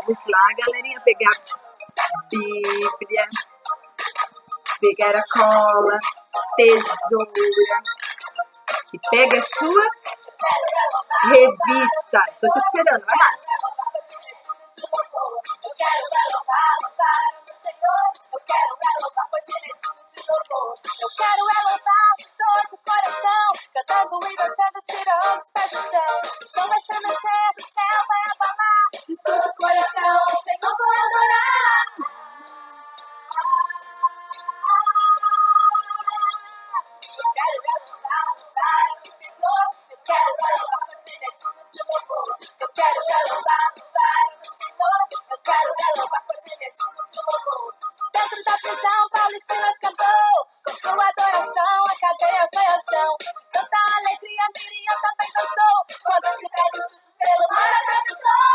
Vamos lá, galerinha, pegar a Bíblia, pegar a cola, tesoura e pega a sua revista. Tô te esperando, vai lá. Eu quero louvar o Senhor, eu quero louvar, pois Ele é digno de louvor. Eu quero louvar todo o coração, cantando e dançando, tirando os pés do chão. O chão vai estremecer, o céu vai abalar, de todo o coração o Senhor vou adorar. Eu quero louvar o Senhor, eu quero louvar, pois Ele é digno de louvor. Eu quero louvar o Senhor, eu quero louvar, pois Ele é digno de louvor. Dentro da prisão, Paulo e Silas cantou, com sua adoração a cadeia foi ao chão. De tanta alegria, Miriam também dançou, quando de pés enxutos pelo mar atravessou.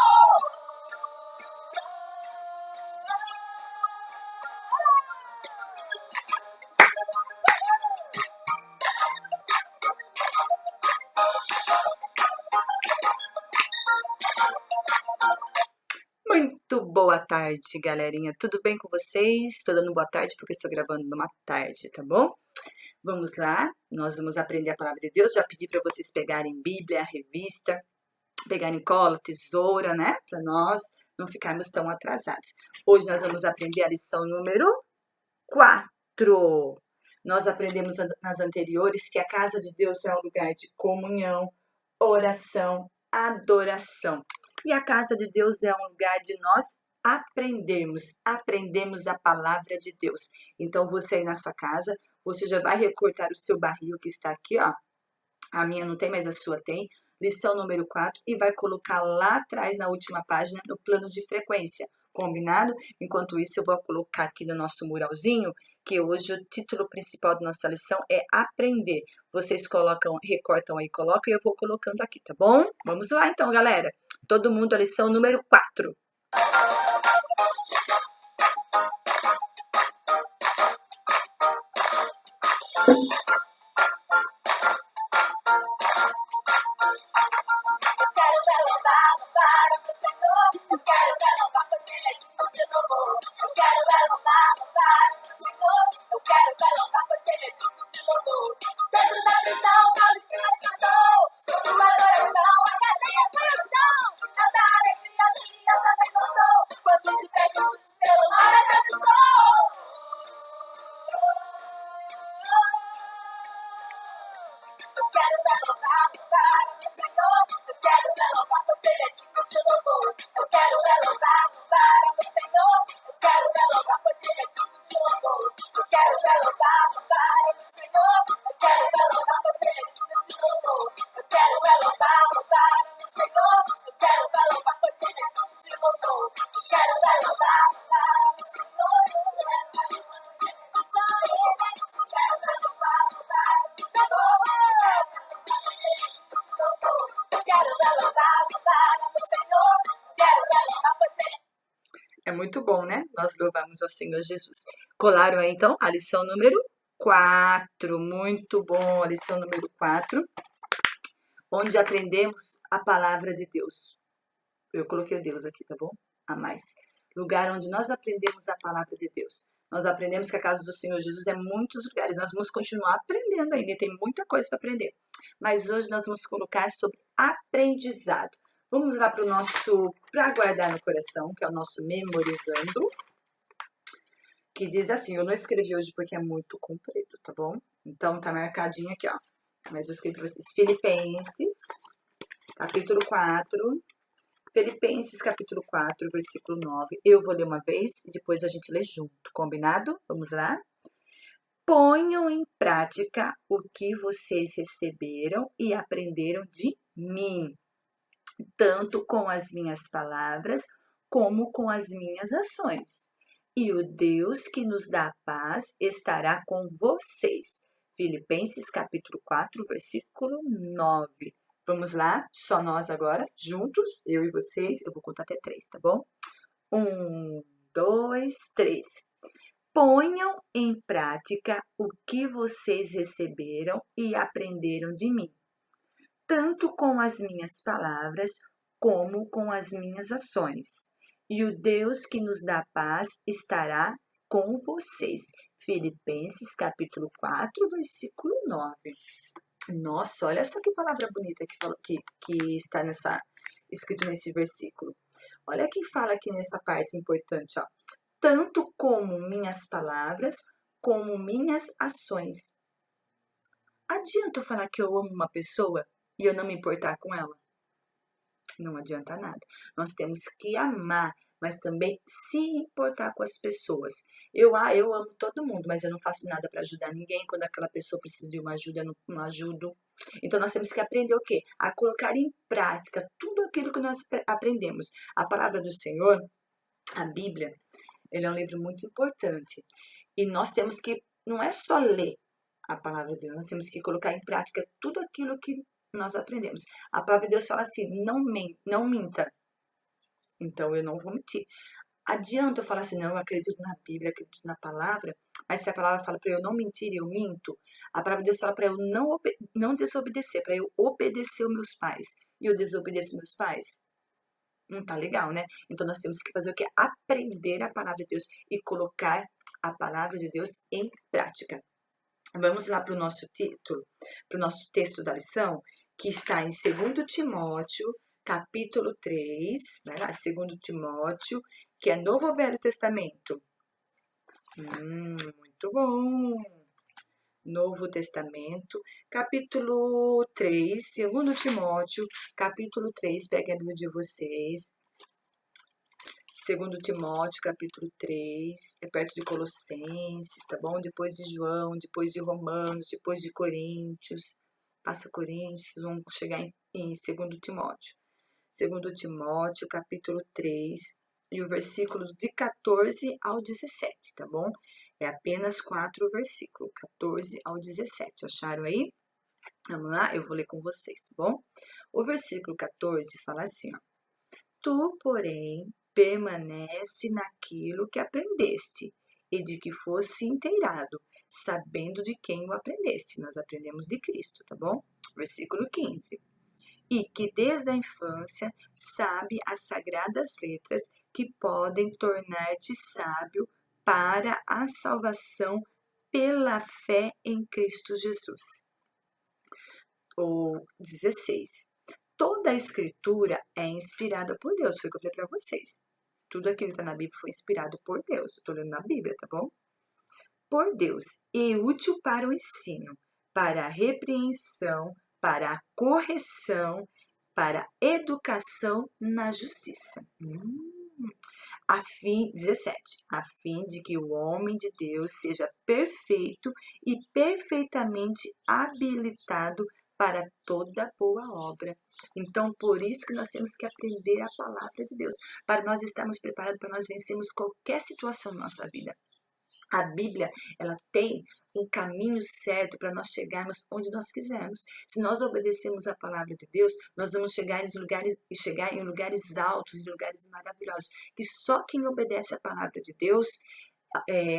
Muito boa tarde, galerinha. Tudo bem com vocês? Estou dando boa tarde porque estou gravando numa tarde, tá bom? Vamos lá, nós vamos aprender a palavra de Deus. Já pedi para vocês pegarem Bíblia, revista, pegarem cola, tesoura, né? Para nós não ficarmos tão atrasados. Hoje nós vamos aprender a lição número 4. Nós aprendemos nas anteriores que a casa de Deus é um lugar de comunhão, oração, adoração. E a casa de Deus é um lugar de nós aprendemos a palavra de Deus. Então, você aí na sua casa, você já vai recortar o seu barril que está aqui, ó. A minha não tem, mas a sua tem. Lição número 4 e vai colocar lá atrás, na última página, no plano de frequência. Combinado? Enquanto isso, eu vou colocar aqui no nosso muralzinho, que hoje o título principal da nossa lição é aprender. Vocês colocam, recortam aí, colocam e eu vou colocando aqui, tá bom? Vamos lá então, galera. Todo mundo, a lição número 4. É muito bom, né? Nós louvamos ao Senhor Jesus. Colaram aí, então, a lição número 4. Muito bom, a lição número 4, onde aprendemos a palavra de Deus. Eu coloquei o Deus aqui, tá bom? A mais. Lugar onde nós aprendemos a palavra de Deus. Nós aprendemos que a casa do Senhor Jesus é muitos lugares. Nós vamos continuar aprendendo ainda, tem muita coisa para aprender. Mas hoje nós vamos colocar sobre aprendizado. Vamos lá para o nosso, para guardar no coração, que é o nosso memorizando, que diz assim, eu não escrevi hoje porque é muito comprido, tá bom? Então tá marcadinho aqui, ó. Mas eu escrevi para vocês, Filipenses, capítulo 4, Filipenses, capítulo 4, versículo 9. Eu vou ler uma vez e depois a gente lê junto, combinado? Vamos lá? Ponham em prática o que vocês receberam e aprenderam de mim, tanto com as minhas palavras como com as minhas ações. E o Deus que nos dá paz estará com vocês. Filipenses capítulo 4, versículo 9. Vamos lá, só nós agora, juntos, eu e vocês. Eu vou contar até 3, tá bom? 1, 2, 3. Ponham em prática o que vocês receberam e aprenderam de mim, tanto com as minhas palavras como com as minhas ações. e o Deus que nos dá paz estará com vocês. Filipenses capítulo 4, versículo 9. Nossa, olha só que palavra bonita que está escrito nesse versículo. Olha que fala aqui nessa parte importante, ó. Tanto como minhas palavras, como minhas ações. Adianta eu falar que eu amo uma pessoa e eu não me importar com ela? Não adianta nada. Nós temos que amar, mas também se importar com as pessoas. Eu amo todo mundo, mas eu não faço nada para ajudar ninguém. Quando aquela pessoa precisa de uma ajuda, eu não ajudo. Então nós temos que aprender o quê? A colocar em prática tudo aquilo que nós aprendemos. A palavra do Senhor, a Bíblia, ele é um livro muito importante. E nós temos que, não é só ler a palavra de Deus, nós temos que colocar em prática tudo aquilo que nós aprendemos. A palavra de Deus fala assim, não minta. Então eu não vou mentir. Adianta eu falar assim, não, eu acredito na Bíblia, acredito na palavra, mas se a palavra fala para eu não mentir e eu minto, a palavra de Deus fala para eu não desobedecer, para eu obedecer os meus pais. E eu desobedeço meus pais? Não tá legal, né? Então nós temos que fazer o quê? Aprender a palavra de Deus e colocar a palavra de Deus em prática. Vamos lá para o nosso título, para o nosso texto da lição, que está em 2 Timóteo, capítulo 3, vai lá, 2 Timóteo, que é Novo ou Velho Testamento? Muito bom! Novo Testamento, capítulo 3, 2 Timóteo, capítulo 3, peguem a Bíblia de vocês. 2 Timóteo, capítulo 3, é perto de Colossenses, tá bom? Depois de João, depois de Romanos, depois de Coríntios. Passa Coríntios, vão chegar em 2 Timóteo. 2 Timóteo, capítulo 3, e o versículo de 14 ao 17, tá bom? É apenas 4 versículos, 14 ao 17. Acharam aí? Vamos lá? Eu vou ler com vocês, tá bom? O versículo 14 fala assim, ó. Tu, porém, permanece naquilo que aprendeste e de que fosse inteirado, sabendo de quem o aprendeste. Nós aprendemos de Cristo, tá bom? Versículo 15. E que desde a infância sabe as sagradas letras que podem tornar-te sábio para a salvação pela fé em Cristo Jesus. Ou 16. Toda a escritura é inspirada por Deus, foi o que eu falei para vocês. Tudo aquilo que está na Bíblia foi inspirado por Deus. Eu estou lendo na Bíblia, tá bom? Por Deus, e útil para o ensino, para a repreensão, para a correção, para a educação na justiça. 17. A fim de que o homem de Deus seja perfeito e perfeitamente habilitado para toda boa obra. Então, por isso que nós temos que aprender a palavra de Deus, para nós estarmos preparados para nós vencermos qualquer situação na nossa vida. A Bíblia, ela tem um caminho certo para nós chegarmos onde nós quisermos. Se nós obedecemos a palavra de Deus, nós vamos chegar em lugares altos, em lugares maravilhosos, que só quem obedece a palavra de Deus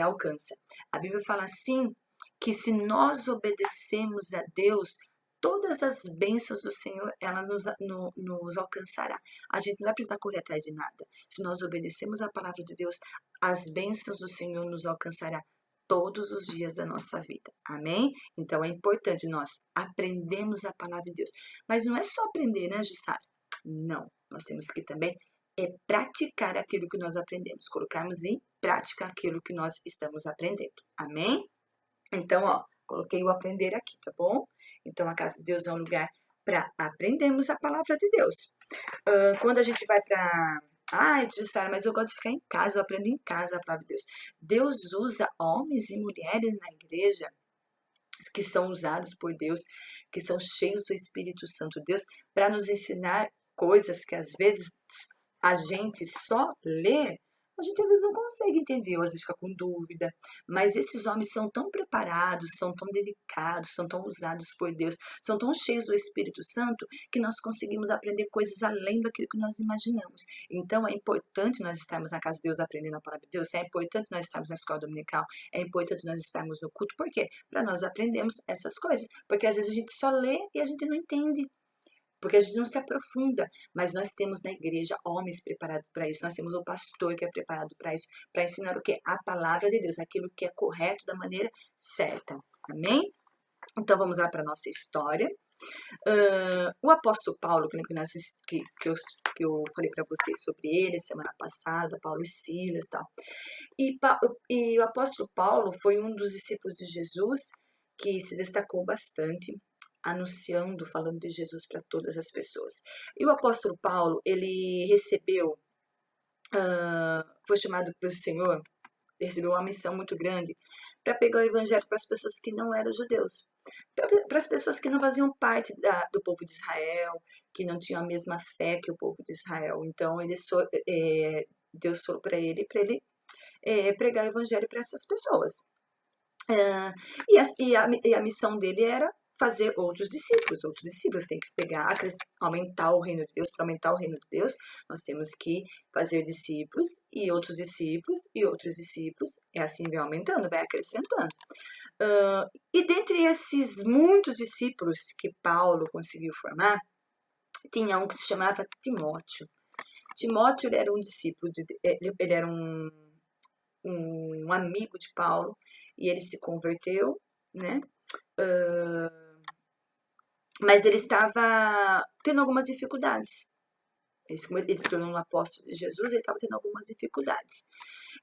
alcança. A Bíblia fala assim, que se nós obedecemos a Deus, todas as bênçãos do Senhor, ela nos alcançará. A gente não vai precisar correr atrás de nada. Se nós obedecemos a palavra de Deus, as bênçãos do Senhor nos alcançará todos os dias da nossa vida. Amém? Então é importante nós aprendermos a palavra de Deus. Mas não é só aprender, né, Jussara? Não. Nós temos que também praticar aquilo que nós aprendemos. Colocarmos em prática aquilo que nós estamos aprendendo. Amém? Então, ó, coloquei o aprender aqui, tá bom? Então, a casa de Deus é um lugar para aprendermos a palavra de Deus. Quando a gente vai para... Ai, Jussara, mas eu gosto de ficar em casa, eu aprendo em casa a palavra de Deus. Deus usa homens e mulheres na igreja que são usados por Deus, que são cheios do Espírito Santo de Deus, para nos ensinar coisas que às vezes a gente só lê, a gente às vezes não consegue entender, ou às vezes fica com dúvida, mas esses homens são tão preparados, são tão dedicados, são tão usados por Deus, são tão cheios do Espírito Santo, que nós conseguimos aprender coisas além daquilo que nós imaginamos. Então é importante nós estarmos na casa de Deus aprendendo a palavra de Deus, é importante nós estarmos na escola dominical, é importante nós estarmos no culto, por quê? Para nós aprendermos essas coisas, porque às vezes a gente só lê e a gente não entende. porque a gente não se aprofunda, mas nós temos na igreja homens preparados para isso, nós temos o pastor que é preparado para isso, para ensinar o que? A palavra de Deus, aquilo que é correto da maneira certa, amém? Então vamos lá para a nossa história. O apóstolo Paulo, que lembra que eu falei para vocês sobre ele semana passada, Paulo e Silas e tal. E o apóstolo Paulo foi um dos discípulos de Jesus que se destacou bastante, anunciando, falando de Jesus para todas as pessoas. E o apóstolo Paulo, ele recebeu, foi chamado pelo Senhor, recebeu uma missão muito grande para pegar o evangelho para as pessoas que não eram judeus, para as pessoas que não faziam parte do povo de Israel, que não tinham a mesma fé que o povo de Israel. Então, Deus falou para ele pregar o evangelho para essas pessoas. E a missão dele era fazer outros discípulos. Outros discípulos têm que pegar, aumentar o reino de Deus. Para aumentar o reino de Deus, nós temos que fazer discípulos e outros discípulos e outros discípulos. E assim vai aumentando, vai acrescentando. E dentre esses muitos discípulos que Paulo conseguiu formar, tinha um que se chamava Timóteo. Timóteo, ele era um discípulo, ele era um amigo de Paulo, e ele se converteu, né? Mas ele estava tendo algumas dificuldades. Ele se tornou um apóstolo de Jesus, ele estava tendo algumas dificuldades.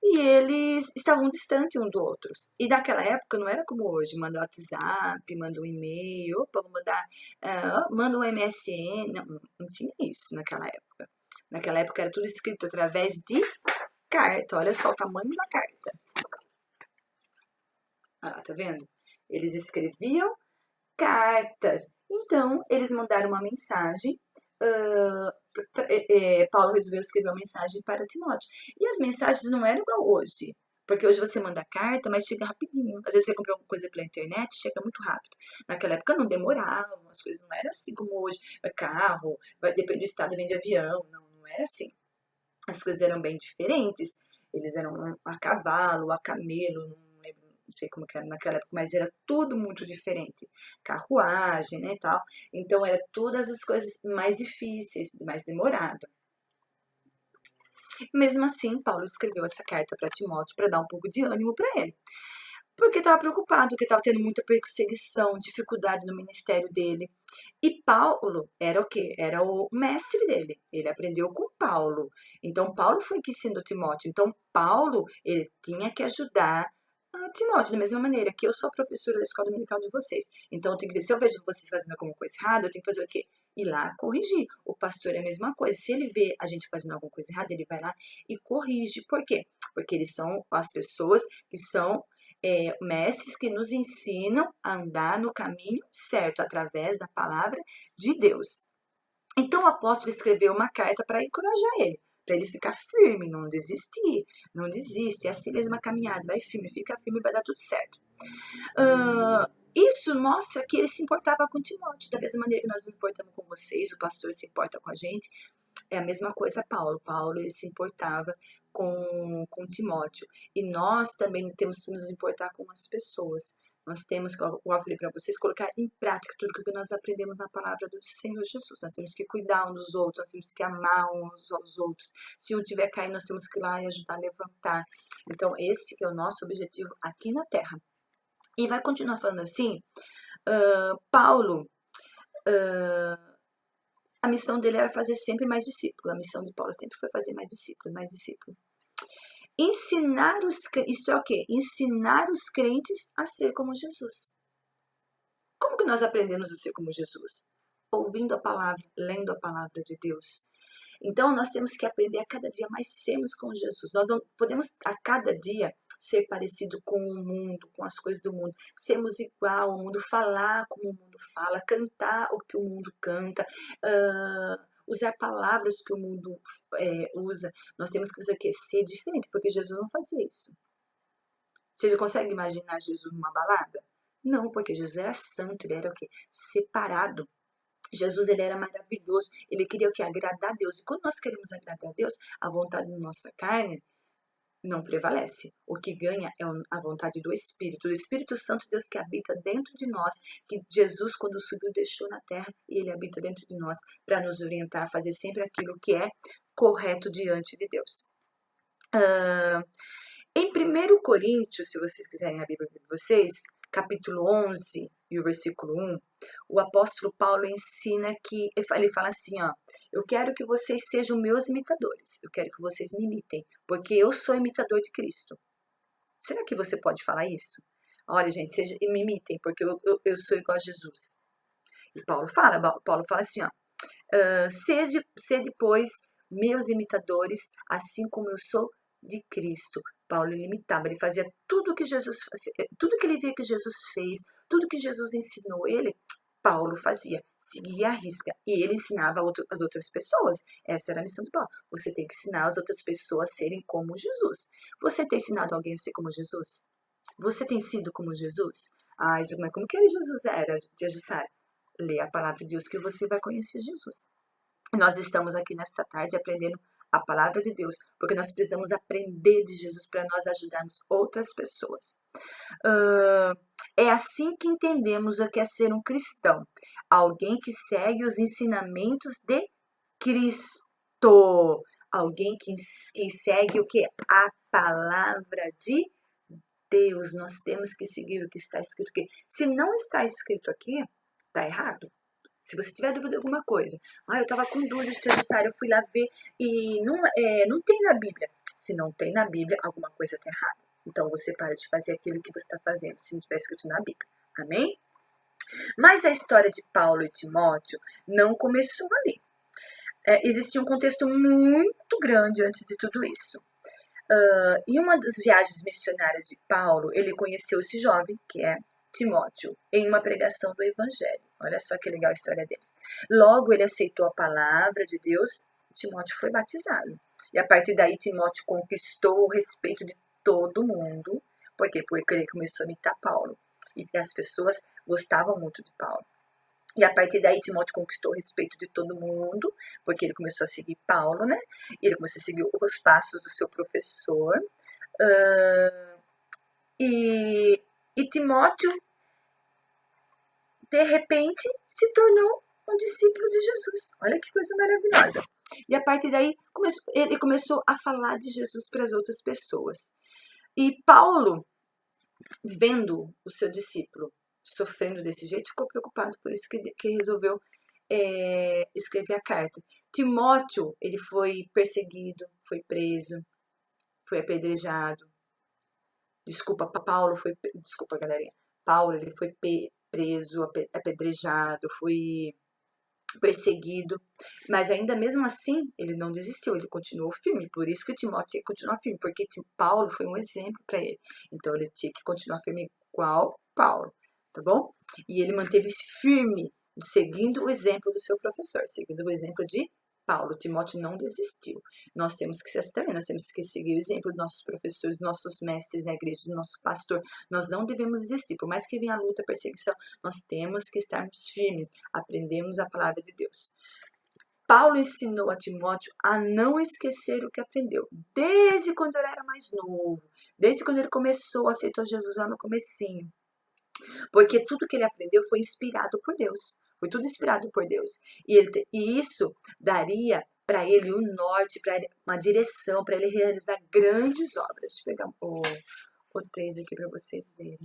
E eles estavam distantes um do outro. E naquela época não era como hoje, manda um WhatsApp, manda um e-mail, opa, vou mandar, manda um MSN. Não tinha isso naquela época. Naquela época era tudo escrito através de carta. Olha só o tamanho da carta. Olha lá, tá vendo? Eles escreviam cartas. Então, eles mandaram uma mensagem. Paulo resolveu escrever uma mensagem para Timóteo. E as mensagens não eram igual hoje. Porque hoje você manda carta, mas chega rapidinho. Às vezes você compra alguma coisa pela internet, chega muito rápido. Naquela época não demorava, as coisas não eram assim como hoje. Carro, depende do estado, vem de avião. Não era assim. As coisas eram bem diferentes. Eles eram a cavalo, a camelo, não sei como que era naquela época, mas era tudo muito diferente. Carruagem, né, e tal. Então, era todas as coisas mais difíceis, mais demorado. Mesmo assim, Paulo escreveu essa carta para Timóteo para dar um pouco de ânimo para ele. Porque estava preocupado, porque estava tendo muita perseguição, dificuldade no ministério dele. E Paulo era o quê? Era o mestre dele. Ele aprendeu com Paulo. Então, Paulo foi que ensinou Timóteo. Então, Paulo, ele tinha que ajudar Timóteo, da mesma maneira que eu sou a professora da escola dominical de vocês. Então, eu tenho que, se eu vejo vocês fazendo alguma coisa errada, eu tenho que fazer o quê? Ir lá corrigir. O pastor é a mesma coisa. Se ele vê a gente fazendo alguma coisa errada, ele vai lá e corrige. Por quê? Porque eles são as pessoas que são mestres que nos ensinam a andar no caminho certo, através da palavra de Deus. Então, o apóstolo escreveu uma carta para encorajar ele, para ele ficar firme, não desistir, não desiste, é assim mesmo a caminhada, vai firme, fica firme, vai dar tudo certo. Isso mostra que ele se importava com Timóteo, da mesma maneira que nós nos importamos com vocês, o pastor se importa com a gente, é a mesma coisa Paulo. Paulo, ele se importava com Timóteo. E nós também temos que nos importar com as pessoas. Nós temos, como eu falei para vocês, colocar em prática tudo o que nós aprendemos na palavra do Senhor Jesus. Nós temos que cuidar uns dos outros, nós temos que amar uns aos outros. Se um tiver caindo, nós temos que ir lá e ajudar a levantar. Então, esse é o nosso objetivo aqui na Terra. E vai continuar falando assim, Paulo... a missão dele era fazer sempre mais discípulos. A missão de Paulo sempre foi fazer mais discípulos, mais discípulos. Isso é o quê? Ensinar os crentes a ser como Jesus. Como que nós aprendemos a ser como Jesus? Ouvindo a palavra, lendo a palavra de Deus. Então, nós temos que aprender a cada dia mais sermos como Jesus. Nós não podemos a cada dia ser parecido com o mundo, com as coisas do mundo. Sermos igual ao mundo, falar como o mundo fala, cantar o que o mundo canta, usar palavras que o mundo usa. Nós temos que fazer o quê? Ser diferente, porque Jesus não fazia isso. Você já consegue imaginar Jesus numa balada? Não, porque Jesus era santo, ele era o quê? Separado. Jesus, ele era maravilhoso, ele queria o que? Agradar a Deus. E quando nós queremos agradar a Deus, a vontade da nossa carne não prevalece. O que ganha é a vontade do Espírito Santo, Deus que habita dentro de nós, que Jesus, quando subiu, deixou na terra, e ele habita dentro de nós para nos orientar a fazer sempre aquilo que é correto diante de Deus. Em 1 Coríntios, se vocês quiserem a Bíblia de vocês, capítulo 11 e o versículo 1, o apóstolo Paulo ensina que, ele fala assim, ó, eu quero que vocês sejam meus imitadores, eu quero que vocês me imitem, porque eu sou imitador de Cristo. Será que você pode falar isso? Olha, gente, me imitem, porque eu sou igual a Jesus. E Paulo fala assim, ó, sede, pois, meus imitadores, assim como eu sou de Cristo. Paulo imitava, ele fazia tudo que ele via que Jesus fez, tudo que Jesus ensinou ele, Paulo fazia, seguia a risca, e ele ensinava as outras pessoas. Essa era a missão de Paulo. Você tem que ensinar as outras pessoas a serem como Jesus. Você tem ensinado alguém a ser como Jesus? Você tem sido como Jesus? Ai, mas como que Jesus era, Jussara? Lê a palavra de Deus que você vai conhecer Jesus. Nós estamos aqui nesta tarde aprendendo a palavra de Deus, porque nós precisamos aprender de Jesus para nós ajudarmos outras pessoas. É assim que entendemos o que é ser um cristão. Alguém que segue os ensinamentos de Cristo. Alguém que segue o que? A palavra de Deus. Nós temos que seguir o que está escrito aqui. Se não está escrito aqui, está errado. Se você tiver dúvida de alguma coisa, eu estava com dúvida de Jussara, eu fui lá ver e não tem na Bíblia. Se não tem na Bíblia, alguma coisa está errada. Então você para de fazer aquilo que você está fazendo, se não estiver escrito na Bíblia. Amém? Mas a história de Paulo e Timóteo não começou ali. Existia um contexto muito grande antes de tudo isso. Em uma das viagens missionárias de Paulo, ele conheceu esse jovem, que é Timóteo, em uma pregação do Evangelho. Olha só que legal a história deles. Logo ele aceitou a palavra de Deus, Timóteo foi batizado. E a partir daí Timóteo conquistou o respeito de todo mundo. Por quê? Porque ele começou a imitar Paulo. E as pessoas gostavam muito de Paulo. E a partir daí Timóteo conquistou o respeito de todo mundo, porque ele começou a seguir Paulo, né? Ele começou a seguir os passos do seu professor. E Timóteo, de repente, se tornou um discípulo de Jesus. Olha que coisa maravilhosa. E a partir daí, ele começou a falar de Jesus para as outras pessoas. E Paulo, vendo o seu discípulo sofrendo desse jeito, ficou preocupado, por isso que resolveu escrever a carta. Timóteo, ele foi perseguido, foi preso, foi apedrejado. Desculpa, galerinha. Paulo, ele foi preso, apedrejado, foi perseguido, mas ainda mesmo assim ele não desistiu, ele continuou firme. Por isso que Timóteo tinha que continuar firme, porque Paulo foi um exemplo para ele. Então ele tinha que continuar firme igual Paulo, tá bom? E ele manteve-se firme, seguindo o exemplo do seu professor, seguindo o exemplo de Paulo. Timóteo não desistiu. Nós temos que ser assim também, nós temos que seguir o exemplo dos nossos professores, dos nossos mestres na igreja, do nosso pastor. Nós não devemos desistir, por mais que venha a luta, a perseguição, nós temos que estarmos firmes, aprendemos a palavra de Deus. Paulo ensinou a Timóteo a não esquecer o que aprendeu, desde quando ele era mais novo, desde quando ele começou a aceitar Jesus lá no comecinho. Porque tudo que ele aprendeu foi inspirado por Deus. Foi tudo inspirado por Deus. E isso daria para ele um norte, para ele uma direção, para ele realizar grandes obras. Deixa eu pegar o 3 aqui para vocês verem.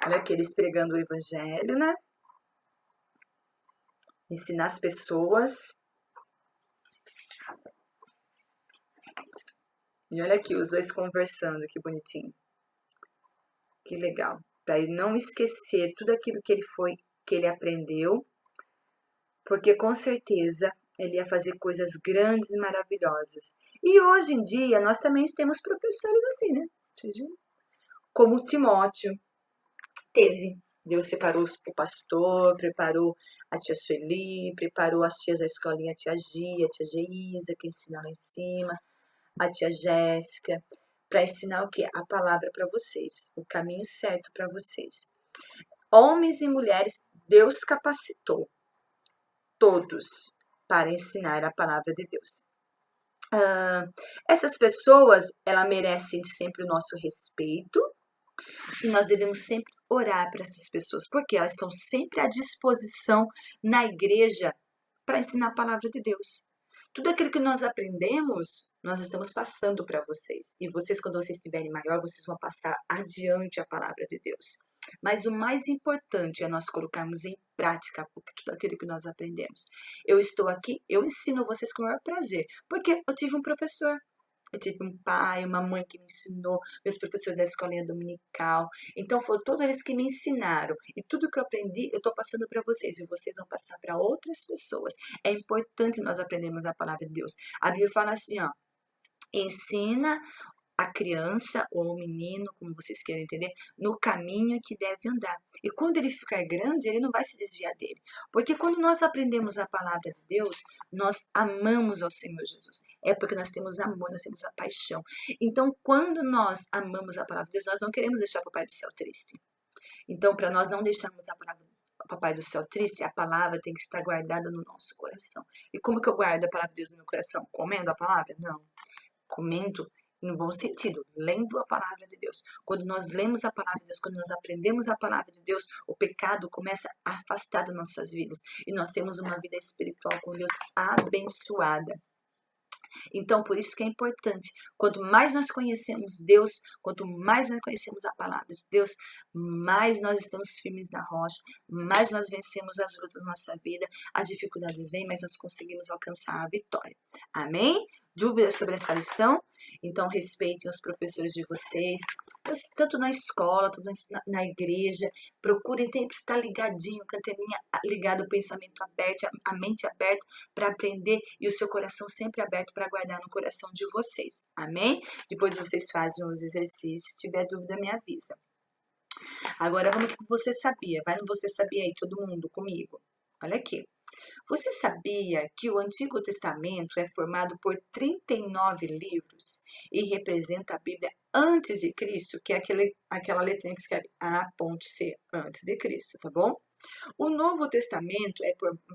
Olha aqui, eles pregando o evangelho, né? Ensinar as pessoas. E olha aqui, os dois conversando, que bonitinho. Que legal. Para ele não esquecer tudo aquilo que ele aprendeu, porque com certeza ele ia fazer coisas grandes e maravilhosas. E hoje em dia nós também temos professores assim, né? Vocês viram? Como Timóteo teve. Deus separou o pastor, preparou a tia Sueli, preparou as tias da escolinha, a tia Gia, a tia Geisa, que ensina lá em cima, a tia Jéssica, para ensinar o quê? A palavra para vocês, o caminho certo para vocês. Homens e mulheres, Deus capacitou todos para ensinar a palavra de Deus. Essas pessoas, elas merecem sempre o nosso respeito e nós devemos sempre orar para essas pessoas, porque elas estão sempre à disposição na igreja para ensinar a palavra de Deus. Tudo aquilo que nós aprendemos, nós estamos passando para vocês. E vocês, quando vocês estiverem maior, vocês vão passar adiante a palavra de Deus. Mas o mais importante é nós colocarmos em prática tudo aquilo que nós aprendemos. Eu estou aqui, eu ensino vocês com o maior prazer, porque eu tive um professor. Eu tive um pai, uma mãe que me ensinou, meus professores da escolinha dominical. Então, foram todos eles que me ensinaram. E tudo que eu aprendi, eu estou passando para vocês. E vocês vão passar para outras pessoas. É importante nós aprendermos a palavra de Deus. A Bíblia fala assim, ó. Ensina a criança ou o menino, como vocês querem entender, no caminho que deve andar. E quando ele ficar grande, ele não vai se desviar dele. Porque quando nós aprendemos a palavra de Deus, nós amamos ao Senhor Jesus. É porque nós temos amor, nós temos a paixão. Então, quando nós amamos a palavra de Deus, nós não queremos deixar o Papai do Céu triste. Então, para nós não deixarmos a palavra do Papai do Céu triste, a palavra tem que estar guardada no nosso coração. E como que eu guardo a palavra de Deus no meu coração? Comendo a palavra? Não. Comendo no bom sentido, lendo a palavra de Deus. Quando nós lemos a palavra de Deus, quando nós aprendemos a palavra de Deus, o pecado começa a afastar das nossas vidas. E nós temos uma vida espiritual com Deus abençoada. Então, por isso que é importante, quanto mais nós conhecemos Deus, quanto mais nós conhecemos a palavra de Deus, mais nós estamos firmes na rocha, mais nós vencemos as lutas da nossa vida, as dificuldades vêm, mas nós conseguimos alcançar a vitória. Amém? Dúvidas sobre essa lição? Então, respeitem os professores de vocês, tanto na escola, tanto na igreja. Procurem sempre estar ligadinho, com a anteninha ligada, o pensamento aberto, a mente aberta para aprender e o seu coração sempre aberto para guardar no coração de vocês. Amém? Depois vocês fazem os exercícios. Se tiver dúvida, me avisa. Agora, vamos que você sabia. Vai no Você Sabia aí, todo mundo comigo. Olha aqui. Você sabia que o Antigo Testamento é formado por 39 livros e representa a Bíblia antes de Cristo, que é aquela letrinha que escreve A.C, antes de Cristo, tá bom? O Novo Testamento é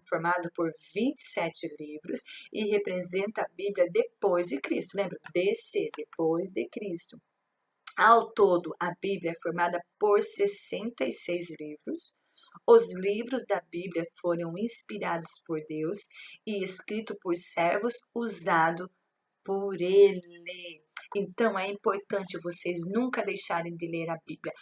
formado por 27 livros e representa a Bíblia depois de Cristo. Lembra? DC, depois de Cristo. Ao todo, a Bíblia é formada por 66 livros. Os livros da Bíblia foram inspirados por Deus e escritos por servos usados por Ele. Então, é importante vocês nunca deixarem de ler a Bíblia.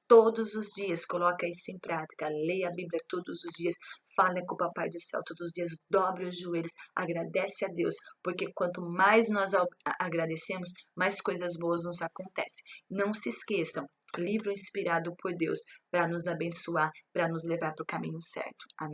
Todos os dias, coloca isso em prática. Leia a Bíblia todos os dias. Fale com o Papai do Céu todos os dias. Dobre os joelhos. Agradece a Deus. Porque quanto mais nós agradecemos, mais coisas boas nos acontecem. Não se esqueçam. Livro inspirado por Deus para nos abençoar, para nos levar para o caminho certo. Amém?